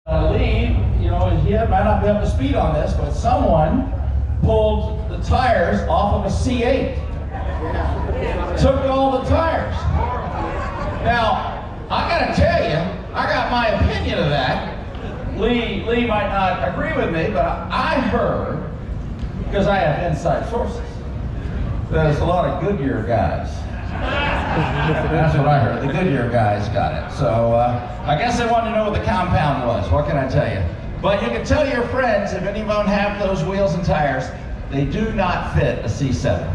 Leave, you know, he might not be up to speed on this, but someone pulled the tires off of a C8. Took all the tires. Now, I gotta tell you, I got my opinion of that. Lee might not agree with me, but I heard, because I have inside sources, there's a lot of Goodyear guys. That's what I heard. The Goodyear guys got it. So I guess they wanted to know what the compound was. What can I tell you? But you can tell your friends, if any of them have those wheels and tires, they do not fit a C7.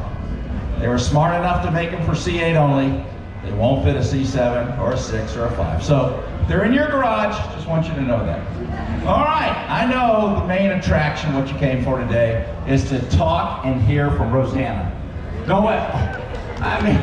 They were smart enough to make them for C8 only. They won't fit a C7 or a 6 or a 5. So they're in your garage. Just want you to know that. All right. I know the main attraction, what you came for today, is to talk and hear from Rosanna. No way. I mean,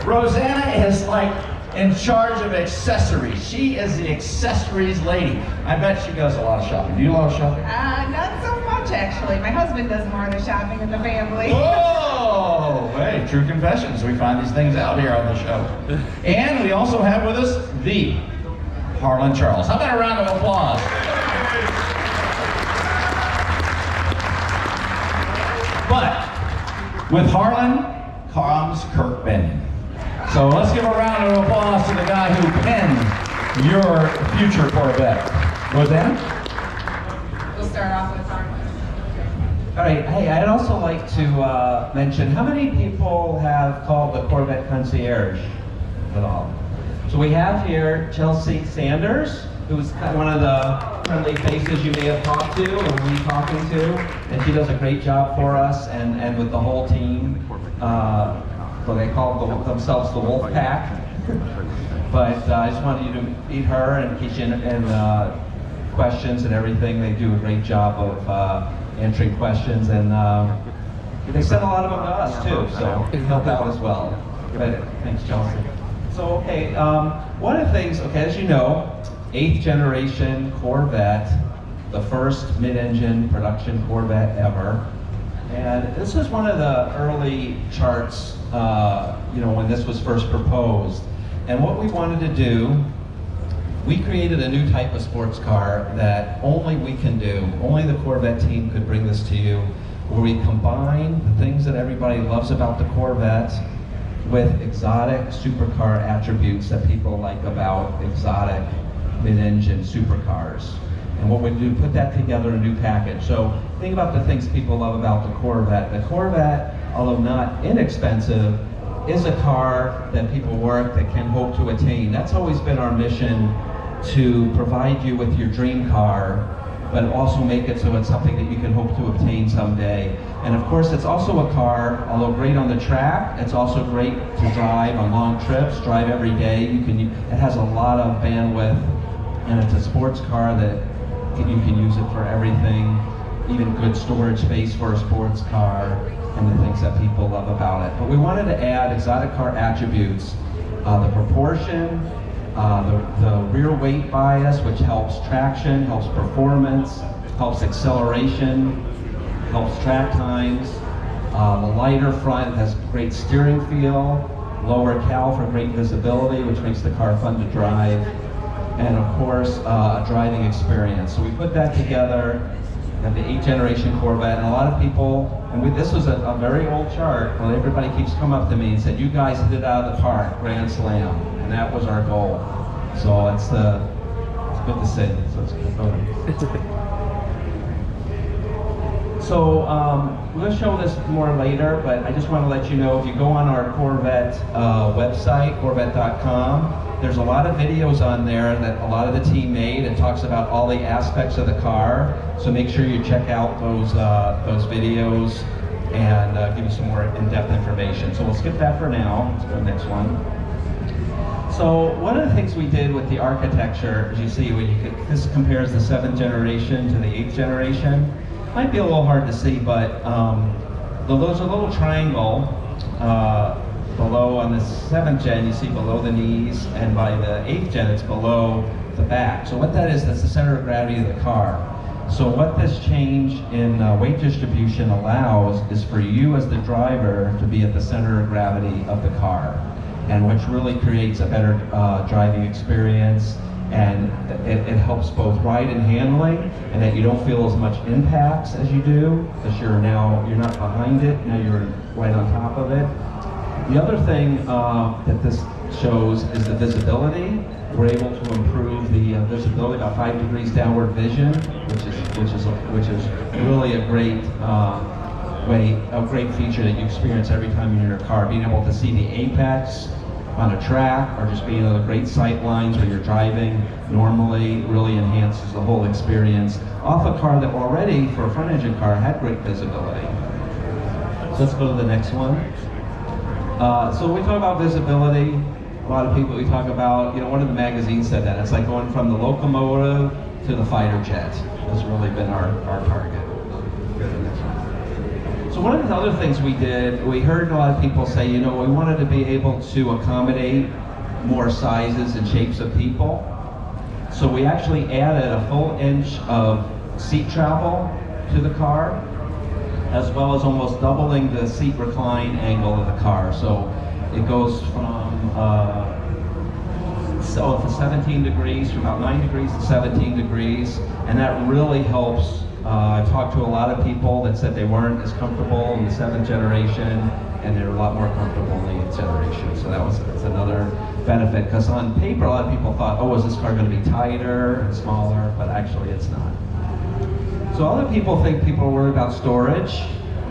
Rosanna is like in charge of accessories. She is the accessories lady. I bet she does a lot of shopping. Do you do a lot of shopping? Not so much, actually. My husband does more of the shopping in the family. Whoa! Hey, true confessions. We find these things out here on the show. And we also have with us the Harlan Charles. How about a round of applause? But with Harlan comes Kirk Bennion. So let's give a round of applause to the guy who penned your future Corvette. Rosanna? We'll start off with Harlan. All right, hey, I'd also like to mention, how many people have called the Corvette concierge at all? So we have here Chelsea Sanders, who's one of the friendly faces you may have talked to or we talking to, and she does a great job for us and with the whole team. So they call themselves the Wolf Pack. But I just wanted you to meet her and in case you questions and everything. They do a great job of answering questions, and they send a lot of them to us too, so help out as well. But thanks, Chelsea. So, okay, one of the things, okay, as you know, 8th generation Corvette, the first mid-engine production Corvette ever. And this is one of the early charts, you know, when this was first proposed. And what we wanted to do, we created a new type of sports car that only we can do. Only the Corvette team could bring this to you, where we combine the things that everybody loves about the Corvette with exotic supercar attributes that people like about exotic mid-engine supercars. And what we do, put that together in a new package. So think about the things people love about the Corvette. The Corvette, although not inexpensive, is a car that people work that can hope to attain. That's always been our mission, to provide you with your dream car, but also make it so it's something that you can hope to obtain someday. And of course, it's also a car, although great on the track, it's also great to drive on long trips, drive every day. It has a lot of bandwidth, and it's a sports car that you can use it for everything, even good storage space for a sports car, and the things that people love about it. But we wanted to add exotic car attributes, the proportion, the rear weight bias, which helps traction, helps performance, helps acceleration, helps track times. The lighter front has great steering feel, lower cowl for great visibility, which makes the car fun to drive, and of course, a driving experience. So we put that together. We have the 8th generation Corvette, and a lot of people, and this was a very old chart, well, everybody keeps coming up to me and said, you guys hit it out of the park, grand slam, and that was our goal. So it's good to see. So it's good photo. So we're going to show this more later, but I just want to let you know, if you go on our Corvette website, corvette.com, there's a lot of videos on there that a lot of the team made. It talks about all the aspects of the car. So make sure you check out those videos and give you some more in-depth information. So we'll skip that for now. Let's go to the next one. So one of the things we did with the architecture, as you see, this compares the 7th generation to the 8th generation. Might be a little hard to see, but there's a little triangle below on the 7th gen, you see below the knees, and by the 8th gen, it's below the back. So what that is, that's the center of gravity of the car. So what this change in weight distribution allows is for you as the driver to be at the center of gravity of the car, and which really creates a better driving experience and it helps both ride and handling, and that you don't feel as much impacts as you do, because you're not behind it, now you're right on top of it. The other thing that this shows is the visibility. We're able to improve the visibility about 5 degrees downward vision, which is really a great feature that you experience every time you're in your car. Being able to see the apex on a track, or just being able to great sight lines when you're driving normally, really enhances the whole experience off a car that already, for a front engine car, had great visibility. So let's go to the next one. So when we talk about visibility, a lot of people we talk about, one of the magazines said that, it's like going from the locomotive to the fighter jet. Has really been our target. So one of the other things we did, we heard a lot of people say, we wanted to be able to accommodate more sizes and shapes of people. So we actually added a full inch of seat travel to the car, as well as almost doubling the seat recline angle of the car. So it goes from 17 degrees, from about 9 degrees to 17 degrees, and that really helps. I've talked to a lot of people that said they weren't as comfortable in the 7th generation, and they're a lot more comfortable in the 8th generation. So that's another benefit, because on paper a lot of people thought, oh, is this car going to be tighter and smaller? But actually it's not. So other people think people are worried about storage,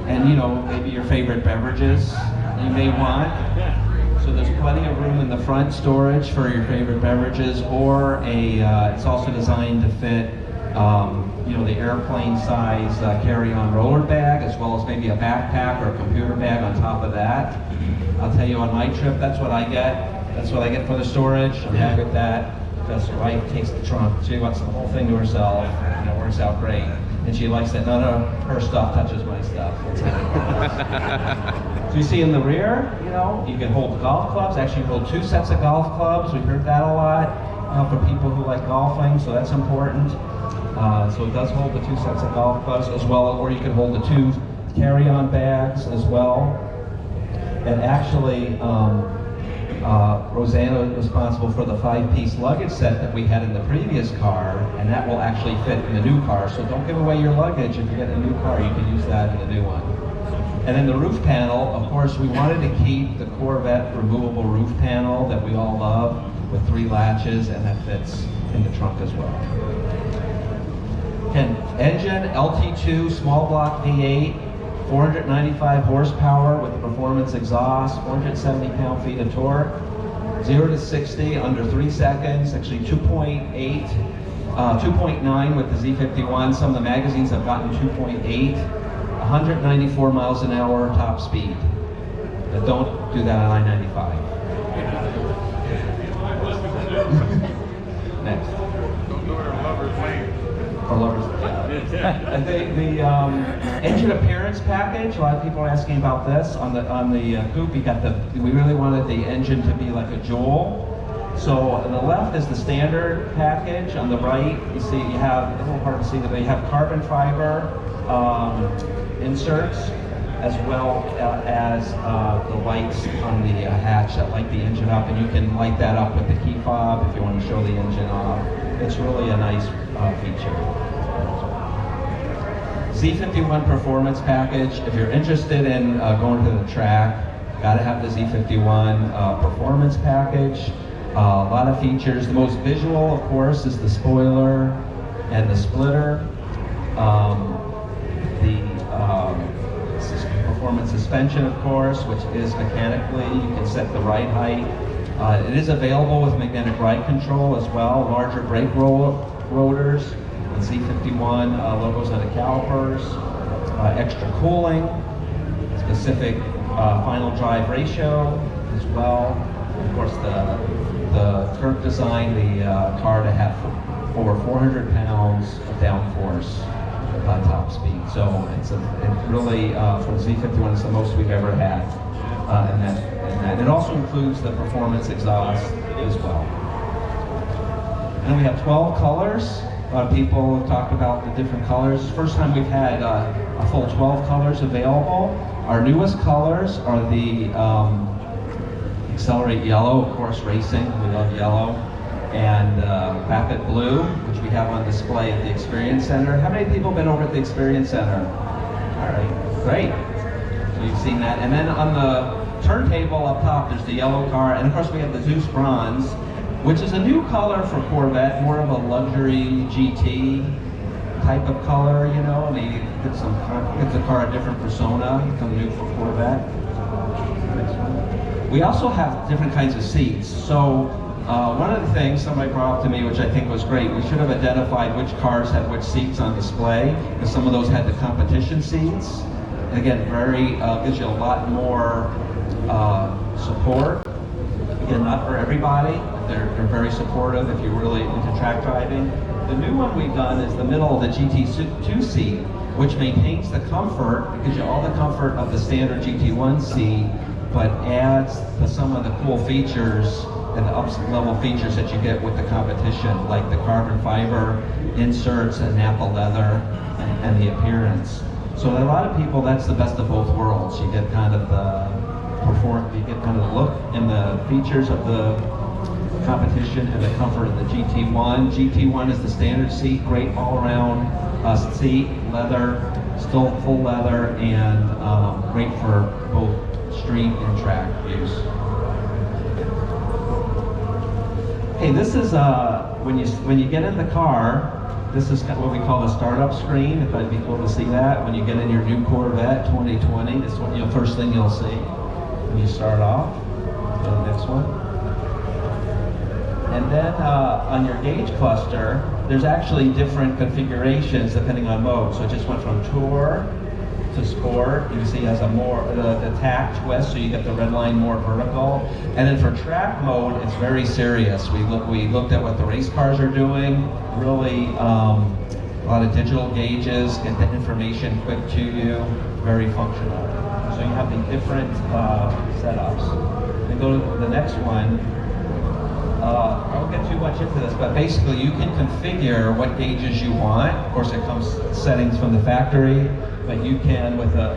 and maybe your favorite beverages you may want. So there's plenty of room in the front storage for your favorite beverages, or it's also designed to fit the airplane size carry-on roller bag, as well as maybe a backpack or a computer bag on top of that. I'll tell you, on my trip, that's what I get. That's what I get for the storage. I'm happy with that, because the wife takes the trunk. She wants the whole thing to herself, and it works out great. And she likes that none of her stuff touches my stuff. So you see in the rear, you can hold golf clubs. Actually, you hold 2 sets of golf clubs. We've heard that a lot for people who like golfing, so that's important. So it does hold the 2 sets of golf clubs as well, or you can hold the 2 carry-on bags as well. And actually, Rosanna was responsible for the 5-piece luggage set that we had in the previous car, and that will actually fit in the new car. So don't give away your luggage. If you get a new car, you can use that in the new one. And then the roof panel, of course, we wanted to keep the Corvette removable roof panel that we all love, with 3 latches, and that fits in the trunk as well. And engine, LT2, small block V8, 495 horsepower with the performance exhaust, 470 pound-feet of torque, 0 to 60 under 3 seconds, actually 2.9 with the Z51. Some of the magazines have gotten 2.8, 194 miles an hour top speed. But don't do that on I-95. Next. Don't go to Lover's Lane. Or Lover's Lane. The engine appearance package. A lot of people are asking about this. On the coupe, we really wanted the engine to be like a jewel. So on the left is the standard package. On the right, you see you have, a little hard to see, but you have carbon fiber inserts, as well as the lights on the hatch that light the engine up, and you can light that up with the key fob if you want to show the engine off. It's really a nice feature. Z51 performance package. If you're interested in going to the track, got to have the Z51 performance package. A lot of features. The most visual, of course, is the spoiler and the splitter. Performance suspension, of course, which is mechanically, you can set the ride height. It is available with magnetic ride control as well, larger brake rotors, the Z51 logos on the calipers, extra cooling, specific final drive ratio as well. Of course, the Kirk designed the car to have over 400 pounds of downforce top speed. So it really, for the Z51, it's the most we've ever had. And it also includes the performance exhaust as well. And we have 12 colors. A lot of people have talked about the different colors. First time we've had a full 12 colors available. Our newest colors are the Accelerate Yellow, of course, racing. We love yellow. and Rapid Blue, which we have on display at the Experience Center. How many people have been over at the Experience Center? All right, great. So you've seen that. And then on the turntable up top, there's the yellow car, and of course we have the Zeus Bronze, which is a new color for Corvette, more of a luxury GT type of color, you know, and he gives the car a different persona, something new for Corvette. Next one. We also have different kinds of seats. So one of the things somebody brought up to me, which I think was great, we should have identified which cars had which seats on display, because some of those had the competition seats. And again, gives you a lot more support. Again, not for everybody. They're very supportive if you're really into track driving. The new one we've done is the middle of the GT2 seat, which maintains the comfort, it gives you all the comfort of the standard GT1 seat, but adds to some of the cool features and the up-level features that you get with the competition, like the carbon fiber inserts and Napa leather and the appearance. So a lot of people, that's the best of both worlds. You get kind of the look and the features of the competition and the comfort of the GT1. GT1 is the standard seat, great all-around seat, leather, still full leather, and great for both street and track use. Okay, this is when you get in the car. This is what we call the startup screen. If I'd be cool to see that when you get in your new Corvette 2020. This is what first thing you'll see when you start off. Go to the next one. And then on your gauge cluster, there's actually different configurations depending on mode. So it just went from Tour to Sport. You can see it has a more the tack twist, so you get the red line more vertical. And then for track mode, it's very serious. We looked at what the race cars are doing. Really, a lot of digital gauges, get the information quick to you. Very functional. So you have the different setups. And go to the next one. I won't get too much into this, but basically you can configure what gauges you want. Of course, it comes settings from the factory, but you can, with the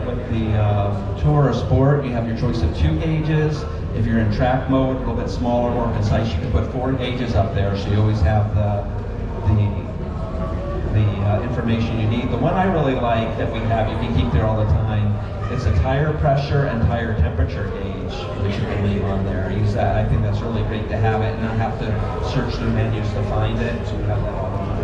Tour or Sport, you have your choice of 2 gauges. If you're in track mode, a little bit smaller, more concise, you can put 4 gauges up there, so you always have the information you need. The one I really like that we have, you can keep there all the time, it's a tire pressure and tire temperature gauge, which you can leave on there. I use that. I think that's really great to have it and not have to search through menus to find it, so we have that all the time.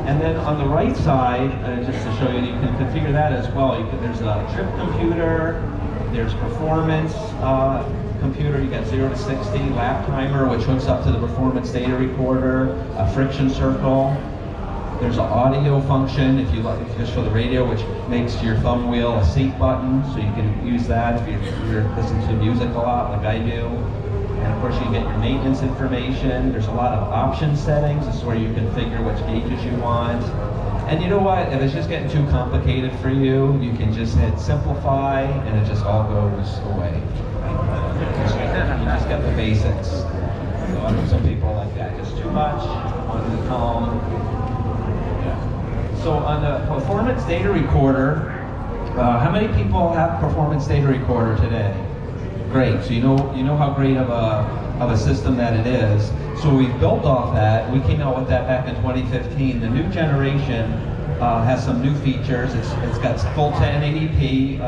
And then on the right side, just to show you, you can configure that as well. There's a trip computer, there's performance computer, you got 0 to 60, lap timer, which hooks up to the performance data recorder, a friction circle. There's an audio function, if you just for the radio, which makes your thumb wheel a seat button, so you can use that if you're listening to music a lot, like I do. And of course, you can get your maintenance information. There's a lot of option settings. This is where you configure which gauges you want. And you know what? If it's just getting too complicated for you, you can just hit simplify, and it just all goes away. You just get the basics. So I know some people like that. Just too much, on the calm. So on the performance data recorder, how many people have performance data recorder today? Great. So you know how great of a system that it is. So we've built off that. We came out with that back in 2015. The new generation has some new features. It's got full 1080p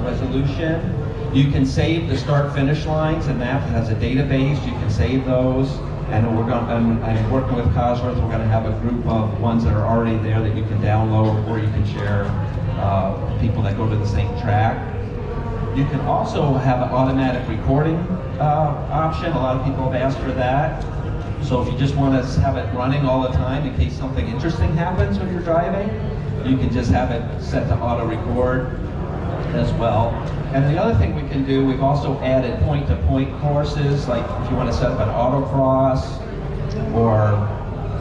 resolution. You can save the start-finish lines, and that has a database. You can save those. And I'm working with Cosworth. We're going to have a group of ones that are already there that you can download, or you can share people that go to the same track. You can also have an automatic recording option. A lot of people have asked for that. So if you just want to have it running all the time in case something interesting happens when you're driving, you can just have it set to auto record as well. And the other thing we can do, we've also added point-to-point courses, like if you want to set up an autocross or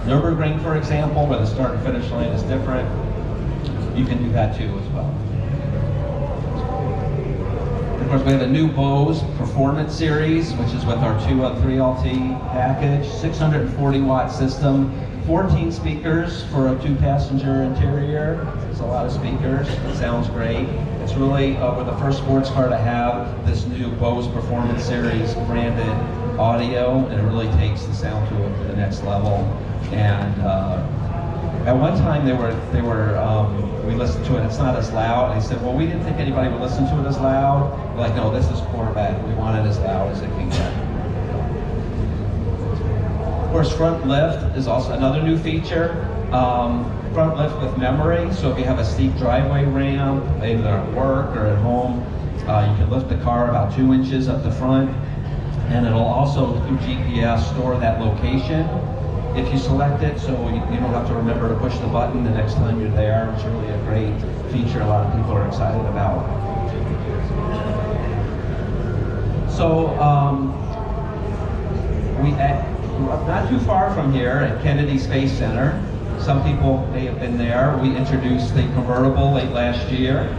Nürburgring, for example, where the start and finish line is different. You can do that too as well. Of course, we have a new Bose Performance Series, which is with our 2 3LT package, 640 watt system, 14 speakers for a 2-passenger interior. It's a lot of speakers. It sounds great. It's really, we're the first sports car to have this new Bose Performance Series branded audio, and it really takes the sound to the next level. And at one time we listened to it, it's not as loud. And they said, well, we didn't think anybody would listen to it as loud. We're like, no, this is Corvette. We want it as loud as it can get. Of course, front lift is also another new feature. Front lift with memory, so if you have a steep driveway ramp, either at work or at home, you can lift the car about 2 inches up the front, and it'll also, through GPS, store that location if you select it, so you don't have to remember to push the button the next time you're there. It's really a great feature a lot of people are excited about. So, not too far from here at Kennedy Space Center. Some people may have been there. We introduced the Convertible late last year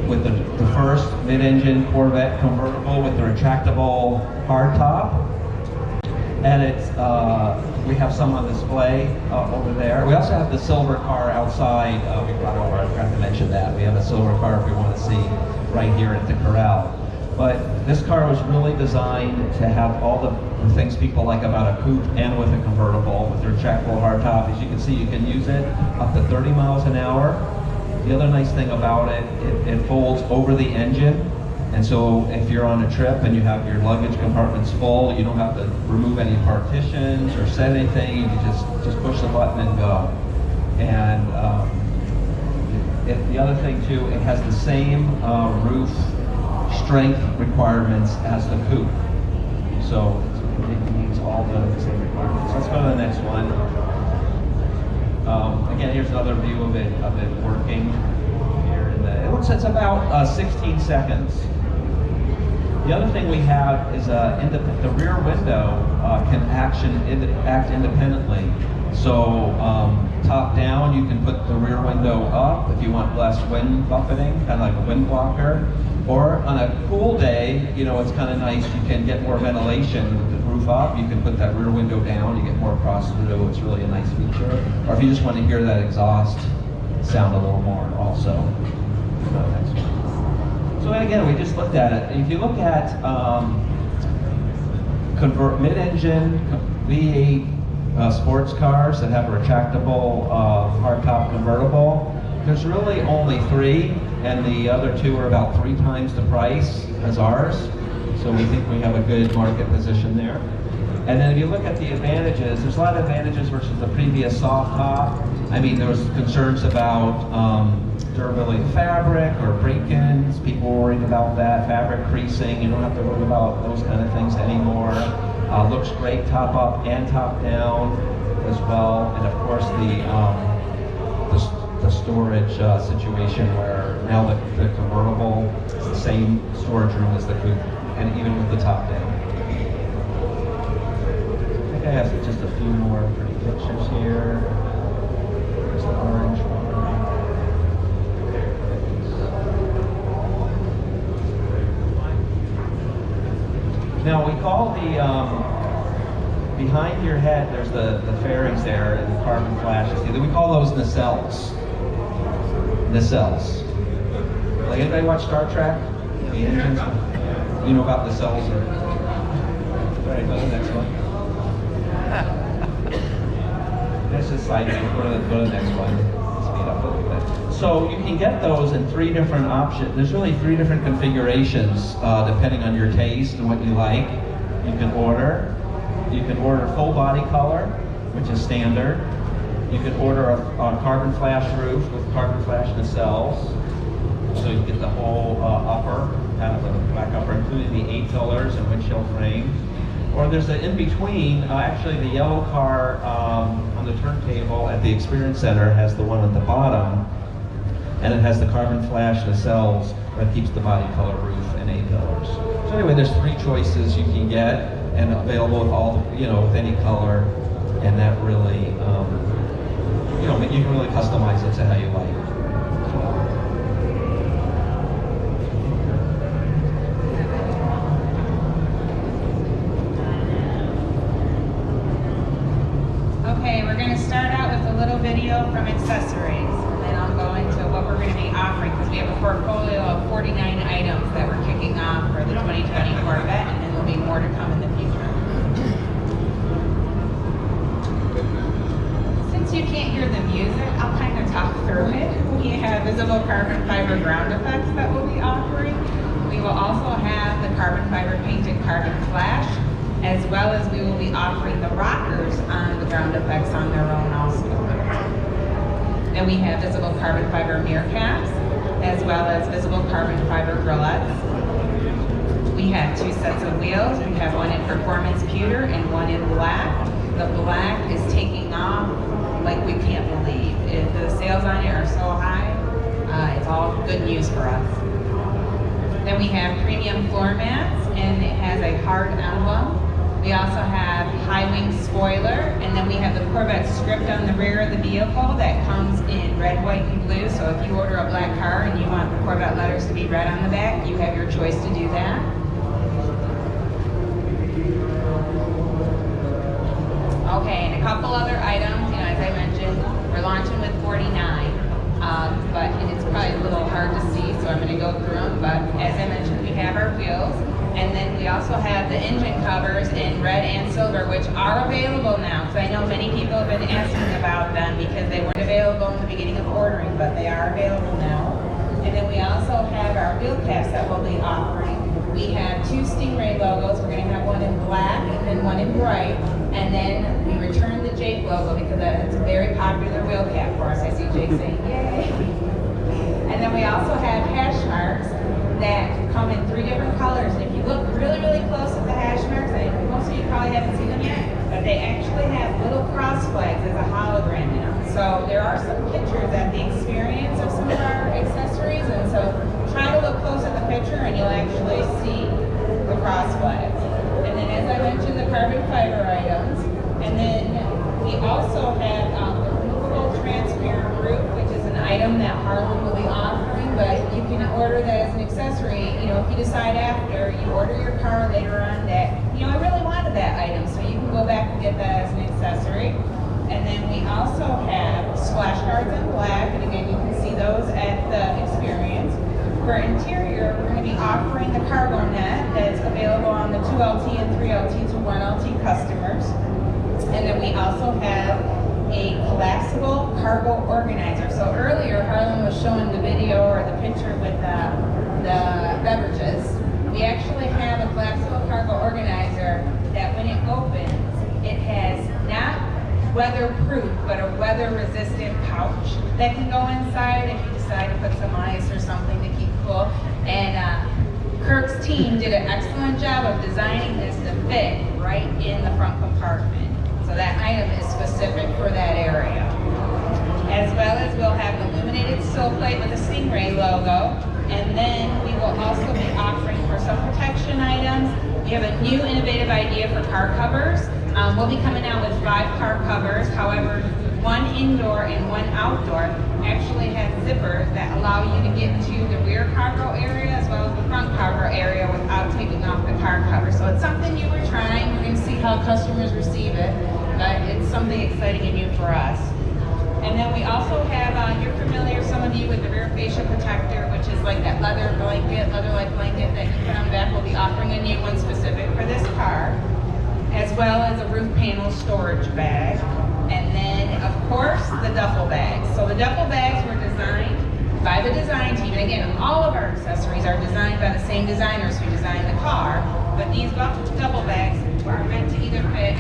with the first mid-engine Corvette Convertible with the retractable hardtop. And it's we have some on display over there. We also have the silver car outside. We brought over, I forgot to mention that. We have a silver car if you want to see right here at the Corral. But this car was really designed to have all the things people like about a coupe and with a convertible, with the retractable hardtop. As you can see, you can use it up to 30 miles an hour. The other nice thing about it, it folds over the engine. And so if you're on a trip and you have your luggage compartments full, you don't have to remove any partitions or set anything. You can just push the button and go. And the other thing too, it has the same roof strength requirements as the coupe. So it meets all the same requirements. Let's go to the next one. Again, here's another view of it working. Here it looks, it's about 16 seconds. The other thing we have is the rear window can act independently. So top down, you can put the rear window up if you want less wind buffeting, kind of like a wind blocker. Or on a cool day, you know, it's kind of nice, you can get more ventilation with the roof up. You can put that rear window down, you get more cross through. It's really a nice feature. Or if you just want to hear that exhaust sound a little more also. So again, we just looked at it. If you look at mid-engine V8 sports cars that have a retractable hardtop convertible, there's really only 3, and the other 2 are about 3 times the price as ours. So we think we have a good market position there. And then if you look at the advantages, there's a lot of advantages versus the previous soft top. I mean, there was concerns about durability of fabric or break-ins. People were worried about that, fabric creasing. You don't have to worry about those kind of things anymore. Looks great top up and top down as well. And of course the storage situation where now the convertible is the same storage room as the coupe, and even with the top down. I think I have just a few more pretty pictures here. There's the orange one. Now we call the behind your head, there's the fairings there and the carbon flashes. We call those nacelles. Nacelles. Like, anybody watch Star Trek? The engines? You know about nacelles? All right, go to the next one. That's just side view. Go to the next one. Speed up a little bit. So you can get those in 3 different options. There's really 3 different configurations depending on your taste and what you like. You can order full body color, which is standard. You can order a carbon flash roof with carbon flash nacelles. So you get the whole upper, kind of the back upper, including the 8 pillars and windshield frame. Or there's an in-between, actually the yellow car on the turntable at the Experience Center has the one at the bottom, and it has the carbon flash nacelles that keeps the body color roof and 8 pillars. So anyway, there's 3 choices you can get, and available with all the, with any color, and that really, you can really customize it to how you like. Okay, we're going to start video from accessories, and then I'll go into what we're going to be offering, because we have a portfolio of 49 items that we're kicking off for the 2020 Corvette, and then there'll be more to come in the future. Since you can't hear the music, I'll kind of talk through it. We have visible carbon fiber ground effects that we'll be offering. We will also have the carbon fiber painted carbon flash, as well as we will be offering the rockers on the ground effects on their own also. And we have visible carbon fiber mirror caps, as well as visible carbon fiber grillettes. We have 2 sets of wheels. We have one in performance pewter and one in black. The black is taking off like we can't believe. The sales on it are so high, it's all good news for us. Then we have premium floor mats, and it has a hard emblem. We also have high wing spoiler, and then we have the Corvette script on the rear of the vehicle that comes in red, white, and blue. So if you order a black car and you want the Corvette letters to be red on the back, you have your choice to do that. Okay, and a couple other items, as I mentioned, we're launching with 49, but it's probably a little hard to see, so I'm going to go through them. But as I mentioned, we have our wheels, and then we also have the engine covers in red and silver, which are available now, because I know many people have been asking about them because they weren't available in the beginning of ordering, but they are available now. And then we also have our wheel caps that we'll be offering. We have 2 Stingray logos. We're going to have one in black and then one in bright. And then we return the Jake logo because it's a very popular wheel cap for us. I see Jake saying, yay. And then we also have hash marks that come in 3 different colors. And if you look really, really close at the hash marks, I think most of you probably haven't seen them yet, but they actually have little cross flags as a hologram in them. So there are some pictures at the experience of some of our accessories, and so try to look close at the picture and you'll actually see the cross flags. And then as I mentioned, the carbon fiber items. And then we also have the removable transparent roof, which is an item that Harlan will be offering, but you can order that as an accessory. If you decide after you order your car later on that, I really wanted that item, so you can go back and get that as an accessory. And then we also have splash guards in black, and again, you can see those at the experience. For interior, we're going to be offering the cargo net that's available on the 2LT and 3LT to 1LT customers. And then we also have a collapsible cargo organizer. So earlier, Harlan was showing the video or the picture with the beverages. We actually have a collapsible cargo organizer that when it opens, it has not weatherproof, but a weather-resistant pouch that can go inside if you decide to put some ice or something to keep cool. And Kirk's team did an excellent job of designing this to fit right in the front compartment. So that item is specific for that area. As well as we'll have an illuminated sill plate with a Stingray logo. And then we will also be offering for some protection items. We have a new innovative idea for car covers. We'll be coming out with 5 car covers. However, 1 indoor and 1 outdoor actually has zippers that allow you to get to the rear cargo area as well as the front cargo area without taking off the car cover. So it's something you were trying. We're going to see how customers receive it, but it's something exciting and new for us. And then we also have, you're familiar, some of you, with the rear fascia protector, which is like that leather blanket, leather-like blanket that you put on the back. We'll be offering a new one specific for this car, as well as a roof panel storage bag. And then, of course, the duffel bags. So the duffel bags were designed by the design team. And again, all of our accessories are designed by the same designers who designed the car. But these duffel bags are meant to either fit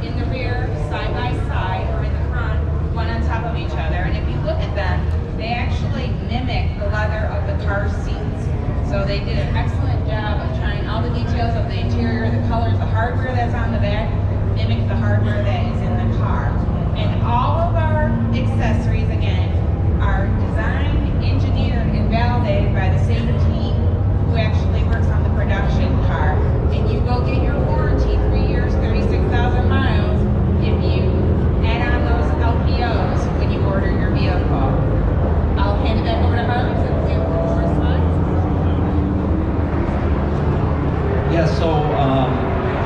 in the rear, side by side, or in the front, one on top of each other. And if you look at them, they actually mimic the leather of the car seats. So they did an excellent job of trying all the details of the interior, the colors, the hardware that's on the back, mimic the hardware that is in the car. And all of our accessories, again, are designed, engineered, and validated by the same team who actually works on the production car. And you go get your warranty, 3 years, 36,000 miles, if you add on those LPOs when you order your vehicle. I'll hand it back over to Harlan so we have more slides. Yeah, so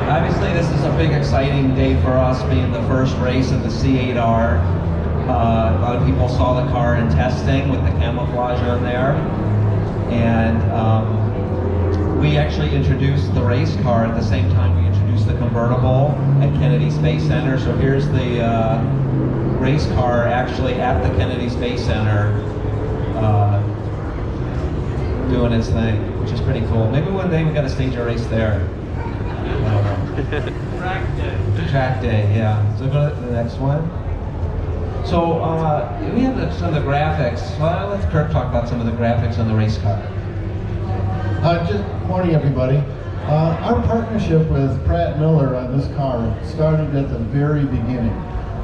obviously this is a big exciting day for us, being the first race in the C8R. A lot of people saw the car in testing with the camouflage on there. And we actually introduced the race car at the same time we introduced the convertible at Kennedy Space Center. So here's the race car actually at the Kennedy Space Center doing its thing, which is pretty cool. Maybe one day we got to stage a race there. Track day, yeah. So go to the next one. So we have some of the graphics. Well, let Kirk talk about some of the graphics on the race car. Just morning, everybody. Our partnership with Pratt Miller on this car started at the very beginning.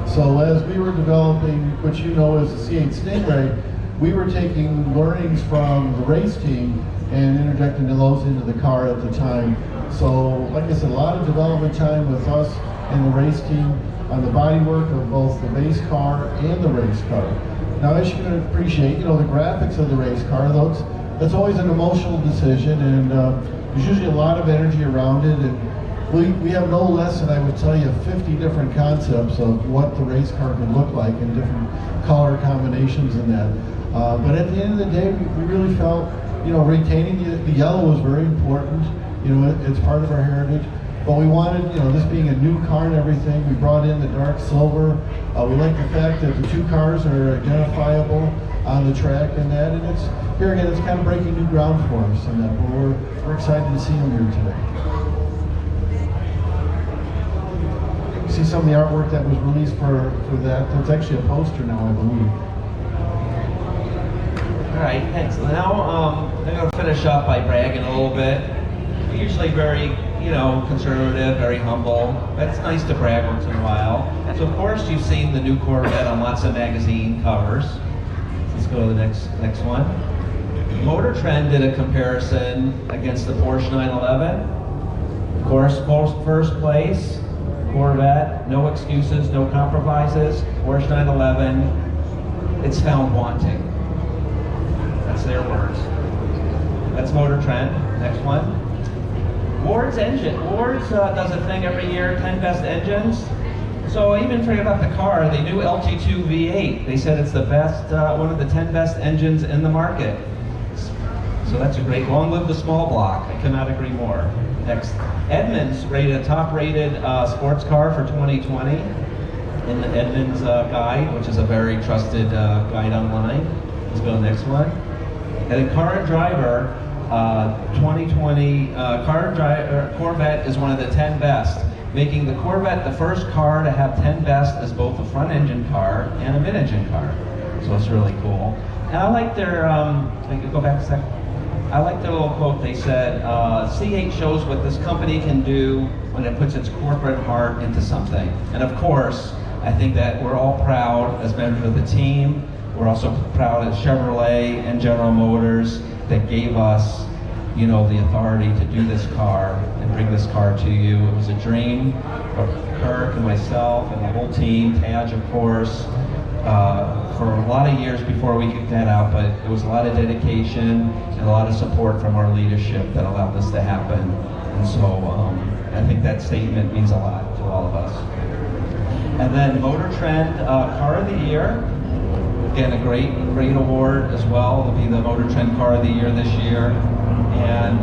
So as we were developing, which you know is the C8 Stingray, we were taking learnings from the race team and interjecting those into the car at the time. So, like I said, a lot of development time with us and the race team on the bodywork of both the base car and the race car. Now, as you can appreciate, you know, the graphics of the race car, that's always an emotional decision, and there's usually a lot of energy around it. And we have no less than, I would tell you, 50 different concepts of what the race car could look like in different color combinations and that. But at the end of the day, we really felt, you know, retaining the yellow was very important. You know, it's part of our heritage. But we wanted, you know, this being a new car and everything, we brought in the dark silver. We like the fact that the two cars are identifiable on the track and that. And it's, here again, it's kind of breaking new ground for us and that. But we're excited to see them here today. You see some of the artwork that was released for that. That's actually a poster now, I believe. All right, thanks. Now I'm going to finish up by bragging a little bit. We're usually very, you know, conservative, very humble. But it's nice to brag once in a while. So of course you've seen the new Corvette on lots of magazine covers. Let's go to the next one. Motor Trend did a comparison against the Porsche 911. Of course, first place, Corvette, no excuses, no compromises. Porsche 911, it's found wanting. That's their words. That's Motor Trend. Next one. Ward's engine. Ward's does a thing every year, 10 best engines. So even forget about the car, the new LT2 V8. They said it's the best, one of the 10 best engines in the market. So that's a great, long live the small block. I cannot agree more. Next, Edmunds rated a top-rated sports car for 2020 in the Edmunds guide, which is a very trusted guide online. Let's go to the next one. And in Car and Driver, 2020 Corvette is one of the 10 best, making the Corvette the first car to have 10 best as both a front engine car and a mid-engine car. So it's really cool. And I like their, I could go back a second. I like their little quote. They said, C8 shows what this company can do when it puts its corporate heart into something. And of course, I think that we're all proud as members of the team. We're also proud as Chevrolet and General Motors that gave us, you know, the authority to do this car and bring this car to you. It was a dream of Kirk and myself and the whole team, Taj of course, for a lot of years before we kicked that out, but it was a lot of dedication and a lot of support from our leadership that allowed this to happen. And so I think that statement means a lot to all of us. And then Motor Trend Car of the Year. Again, a great award as well. It'll be the Motor Trend Car of the Year this year. And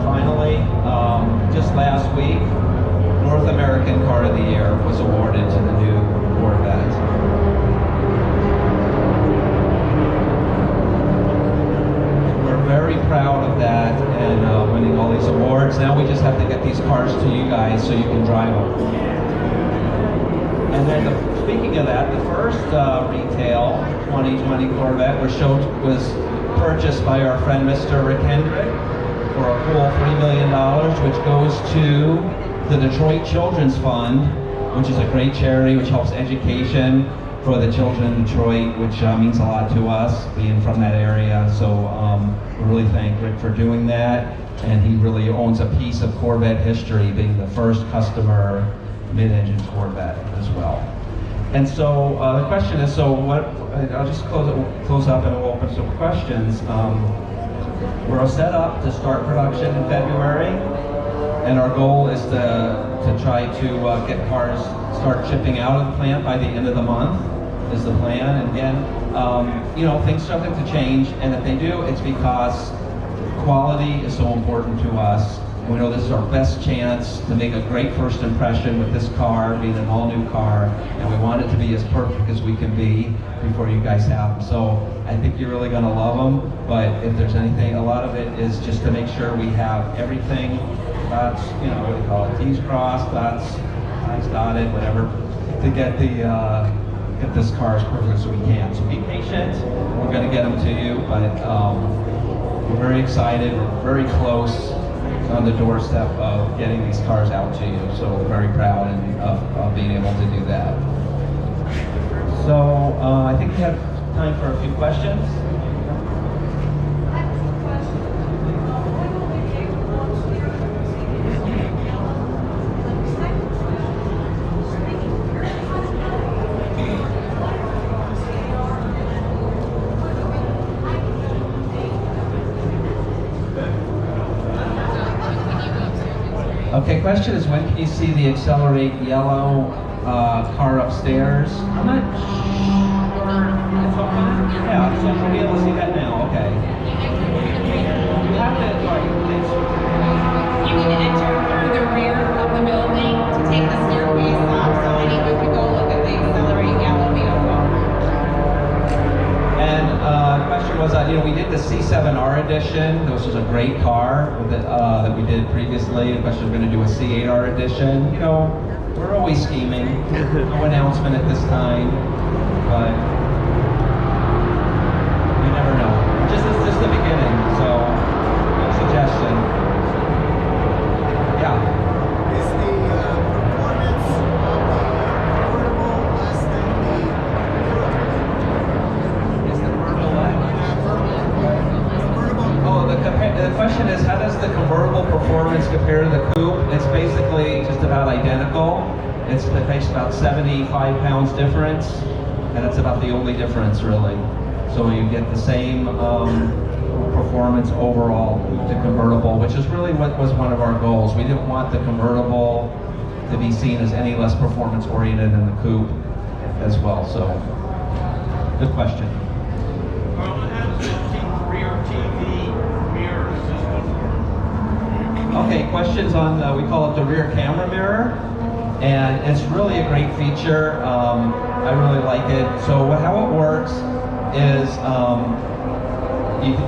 finally, just last week, North American Car of the Year was awarded to the new Corvette. We're very proud of that and winning all these awards. Now we just have to get these cars to you guys so you can drive them. And then speaking of that, the first retail 2020 Corvette was purchased by our friend Mr. Rick Hendrick for a cool $3 million, which goes to the Detroit Children's Fund, which is a great charity which helps education for the children in Detroit, which means a lot to us, being from that area. So we really thank Rick for doing that, and he really owns a piece of Corvette history, being the first customer mid-engine Corvette as well. And so the question is, so what? I'll just close up and we'll open some questions. We're set up to start production in February, And our goal is to try to get cars start shipping out of the plant by the end of the month is the plan. And again, you know, things subject to change, and if they do, it's because quality is so important to us. We know this is our best chance to make a great first impression with this car, being an all-new car, and we want it to be as perfect as we can be before you guys have them. So I think you're really gonna love them, but if there's anything, a lot of it is just to make sure we have everything, that's, you know, what do you call it, T's crossed, that's I's dotted, whatever, to get get this car as perfect as we can. So be patient, we're gonna get them to you, but we're very excited, we're very close on the doorstep of getting these cars out to you. So we're very proud of being able to do that. So I think we have time for a few questions. Okay, question is, when can you see the Accelerate yellow car upstairs? I'm not sure. It's open? Yeah, so we'll be able to see that now. Okay. You have to, You can enter through the rear of the building to take the staircase up, so anyone can go look at the Accelerate yellow vehicle. And the question was, you know, we did the C7R edition. This was a great car that we did previously. The question is, we're going to do a C8R edition. You know, we're always scheming. No announcement at this time, but you never know. This is the beginning, so no suggestion. Yeah. Is the performance of the convertible less than Is the convertible the Oh, the question is, how does the convertible performance compare to the coupe? It's basically just about identical. It's about 75 pounds difference, and that's about the only difference, really. So you get the same performance overall with the convertible, which is really what was one of our goals. We didn't want the convertible to be seen as any less performance oriented than the coupe as well. So, good question. Well, it has the rear TV mirror system. Okay, questions on, we call it the rear camera mirror, and it's really a great feature. I really like it. So how it works is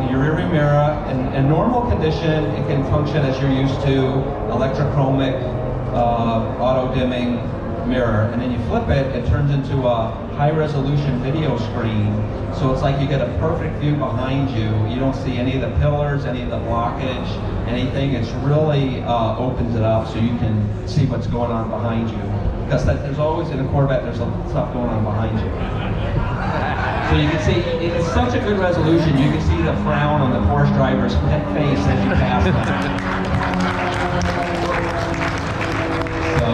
your rear view mirror, in normal condition, it can function as you're used to, electrochromic, auto dimming mirror, and then you flip it, it turns into a high resolution video screen. So it's like you get a perfect view behind you. You don't see any of the pillars, any of the blockage, anything. It's really opens it up so you can see what's going on behind you. Because there's always, in a Corvette, there's stuff going on behind you. So you can see, it's such a good resolution, you can see the frown on the Porsche driver's face as you pass them. So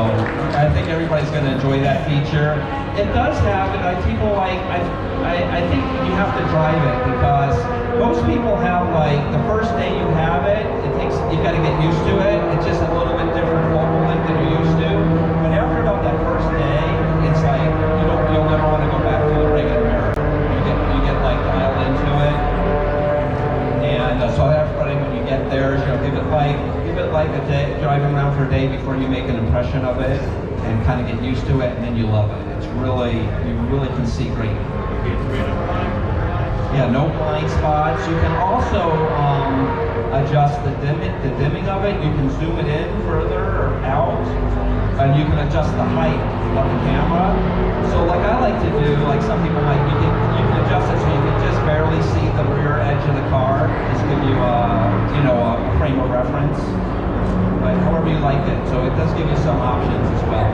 I think everybody's going to enjoy that feature. It does have, people like, I think you have to drive it, because most people have, like, the first day you have it, you got to get used to it. It's just a little bit different focal length than you're used to. But after about that first day, it's like, you'll never want to go back to the regular mirror. You get like dialed into it. And so everybody, when you get there, give it like a day, driving around for a day before you make an impression of it, and kind of get used to it, and then you love it. It's really, you really can see great. Yeah, no blind spots. You can also adjust the dimming of it. You can zoom it in further or out, and you can adjust the height of the camera. So like I like to do, like some people like, you can adjust it so you can just barely see the rear edge of the car. Just give you a frame of reference. But however you like it. So it does give you some options as well.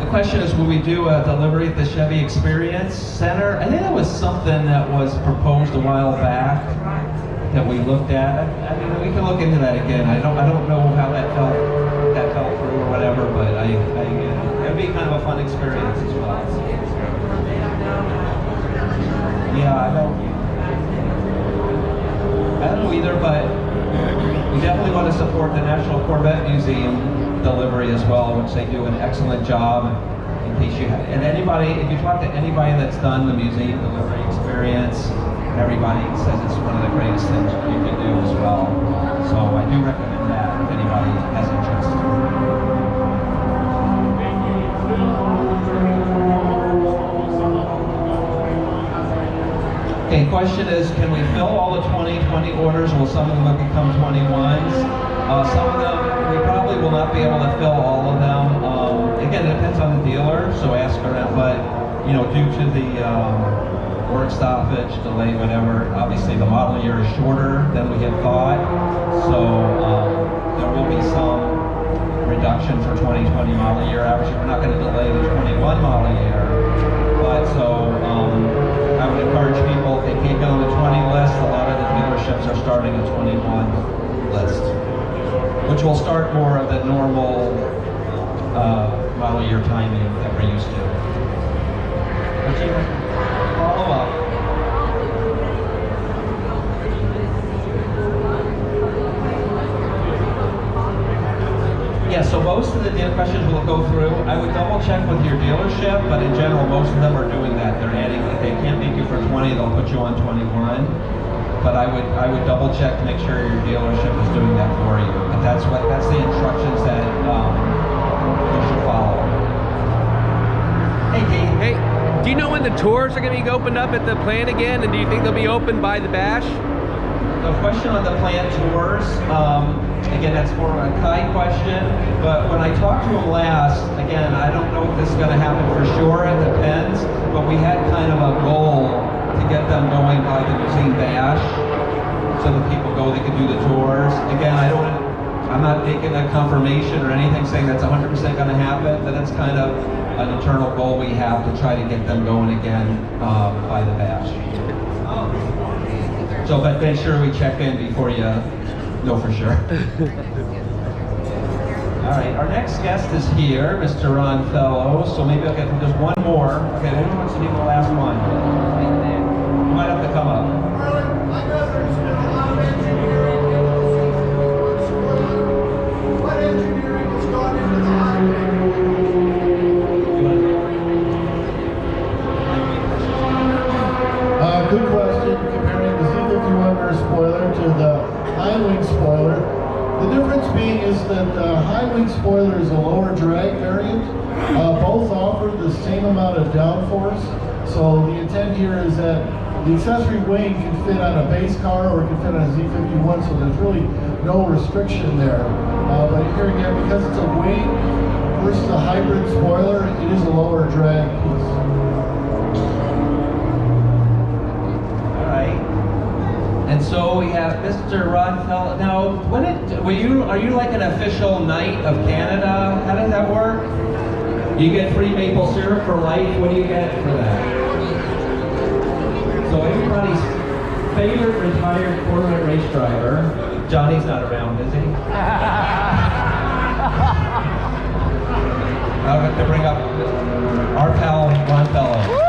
The question is, will we do a delivery at the Chevy Experience Center? I think that was something that was proposed a while back that we looked at. I mean, we can look into that again. I don't know how that felt experience as well. Yeah, I don't know either, but we definitely want to support the National Corvette Museum delivery as well, which they do an excellent job. In case you have, and anybody, if you talk to anybody that's done the museum delivery experience, everybody says it's one of the greatest things you can do as well. So I do recommend that if anybody has interest. Okay, question is, can we fill all the 2020 orders? Will some of them become 21s? Some of them, we probably will not be able to fill all of them. Again, it depends on the dealer, so ask around, but you know, due to the work stoppage, delay, whatever, obviously the model year is shorter than we had thought, so there will be some reduction for 2020 model year average. We're not going to delay the 21 model year, but so I would encourage people, if they can't get on the 20 list, a lot of the dealerships are starting a 21 list, which will start more of the normal model year timing that we're used to. Would you follow up? Yeah, so most of the questions we'll go through. I would double check with your dealership, but in general, most of them are doing that. They're adding, if they can't make you for 20, they'll put you on 21. But I would double check to make sure your dealership is doing that for you. But that's the instructions that you should follow. Hey, Keith. Hey, do you know when the tours are going to be opened up at the plant again, and do you think they'll be open by the bash? The question on the plant tours, again, that's more of a Kai question, but when I talked to him last, again, I don't know if this is going to happen for sure, it depends, but we had kind of a goal to get them going by the museum bash, so that people go, they can do the tours. Again, I'm not making a confirmation or anything saying that's 100% going to happen, but that's kind of an internal goal we have to try to get them going again by the bash. So, but make sure we check in before you know for sure. All right, our next guest is here, Mr. Ron Fellows. So maybe I'll get just one more. Okay, who wants to be the last one? You might have to come up. Harlan, I know there's been a lot of engineering into this spoiler. What engineering has gone into the highway? Good question. Comparing the Z51 rear spoiler to the high wing spoiler, the difference being is that the high wing spoiler is a lower drag variant. Both offer the same amount of downforce. So the intent here is that the accessory wing can fit on a base car or it can fit on a Z51, so there's really no restriction there. But here again, because it's a wing versus a hybrid spoiler, it is a lower drag piece. And so we have Mr. Ron Fellows. Now, are you like an official Knight of Canada? How does that work? You get free maple syrup for life. What do you get for that? So everybody's favorite retired Corvette race driver. Johnny's not around, is he? I'll have to bring up our pal Ron Fellows.